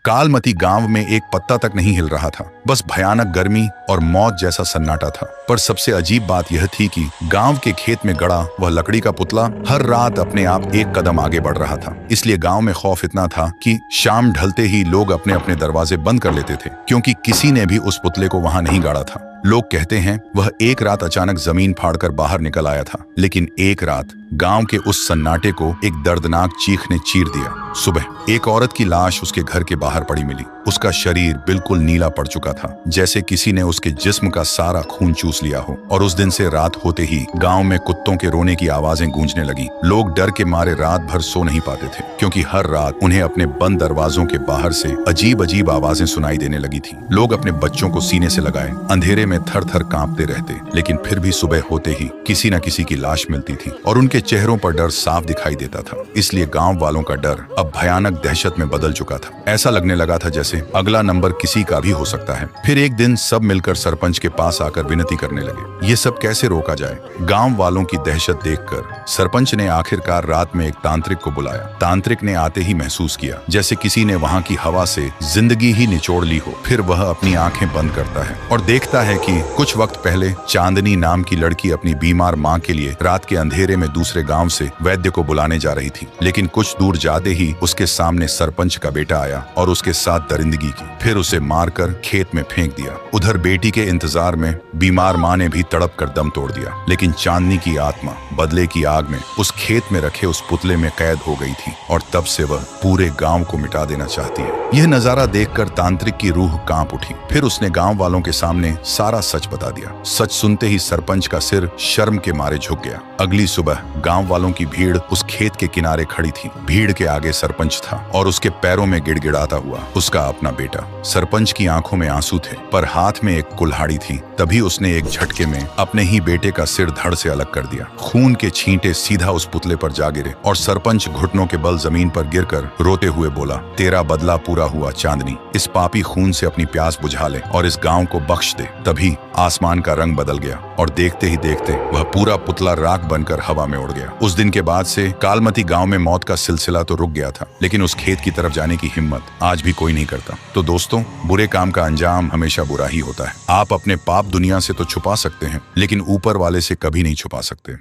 कालमती गांव में एक पत्ता तक नहीं हिल रहा था। बस भयानक गर्मी और मौत जैसा सन्नाटा था। पर सबसे अजीब बात यह थी कि गांव के खेत में गड़ा वह लकड़ी का पुतला हर रात अपने आप एक कदम आगे बढ़ रहा था। इसलिए गांव में खौफ इतना था कि शाम ढलते ही लोग अपने अपने दरवाजे बंद कर लेते थे, क्योंकि किसी ने भी उस पुतले को वहां नहीं गाड़ा था। लोग कहते हैं वह एक रात अचानक जमीन फाड़कर बाहर निकल आया था। लेकिन एक रात गांव के उस सन्नाटे को एक दर्दनाक चीख ने चीर दिया। सुबह एक औरत की लाश उसके घर के बाहर पड़ी मिली। उसका शरीर बिल्कुल नीला पड़ चुका था, जैसे किसी ने उसके जिस्म का सारा खून चूस लिया हो। और उस दिन से रात होते ही गांव में कुत्तों के रोने की आवाजें गूंजने लगी। लोग डर के मारे रात भर सो नहीं पाते थे, क्योंकि हर रात उन्हें अपने बंद दरवाजों के बाहर से अजीब अजीब आवाजें सुनाई देने लगी थी। लोग अपने बच्चों को सीने से लगाए अंधेरे में थर थर कांपते रहते, लेकिन फिर भी सुबह होते ही किसी न किसी की लाश मिलती थी और उनके चेहरों पर डर साफ दिखाई देता था। इसलिए गांव वालों का डर अब भयानक दहशत में बदल चुका था। ऐसा लगने लगा था जैसे अगला नंबर किसी का भी हो सकता है। फिर एक दिन सब मिलकर सरपंच के पास आकर विनती करने लगे, ये सब कैसे रोका जाए। गांव वालों की दहशत देखकर सरपंच ने आखिरकार रात में एक तांत्रिक को बुलाया। तांत्रिक ने आते ही महसूस किया जैसे किसी ने वहां की हवा से जिंदगी ही निचोड़ ली हो। फिर वह अपनी आंखें बंद करता है और देखता है कि कुछ वक्त पहले चांदनी नाम की लड़की अपनी बीमार माँ के लिए रात के अंधेरे में दूसरे गांव से वैद्य को बुलाने जा रही थी। लेकिन कुछ दूर जाते ही उसके सामने सरपंच का बेटा आया और उसके साथ दरिंदगी की। फिर उसे मारकर खेत में फेंक दिया। उधर बेटी के इंतजार में बीमार माँ ने भी तड़प कर दम तोड़ दिया। लेकिन चांदनी की आत्मा बदले की आग में उस खेत में रखे उस पुतले में कैद हो गई थी और तब से वह पूरे गांव को मिटा देना चाहती है। यह नजारा देखकर तांत्रिक की रूह कांप उठी। फिर उसने गांव वालों के सामने सारा सच बता दिया। सच सुनते ही सरपंच का सिर शर्म के मारे झुक गया। अगली सुबह गांव वालों की भीड़ उस खेत के किनारे खड़ी थी। भीड़ के आगे सरपंच था और उसके पैरों में गिड़गिड़ाता हुआ उसका अपना बेटा। सरपंच की आंखों में आंसू थे, पर हाथ में एक कुल्हाड़ी थी। तभी उसने एक झटके में अपने ही बेटे का सिर धड़ से अलग कर दिया। खून के छींटे सीधा उस पुतले पर जा गिरे और सरपंच घुटनों के बल जमीन पर गिरकर रोते हुए बोला, तेरा बदला पूरा हुआ चांदनी। इस पापी खून से अपनी प्यास बुझा ले और इस गांव को बख्श दे। तभी आसमान का रंग बदल गया और देखते ही देखते वह पूरा पुतला राख बनकर हवा में उड़ गया। उस दिन के बाद से कालमती गांव में मौत का सिलसिला तो रुक गया था, लेकिन उस खेत की तरफ जाने की हिम्मत आज भी कोई नहीं करता। तो दोस्तों, बुरे काम का अंजाम हमेशा बुरा ही होता है। आप अपने पाप दुनिया से तो छुपा सकते हैं, लेकिन ऊपर वाले से कभी नहीं छुपा सकते।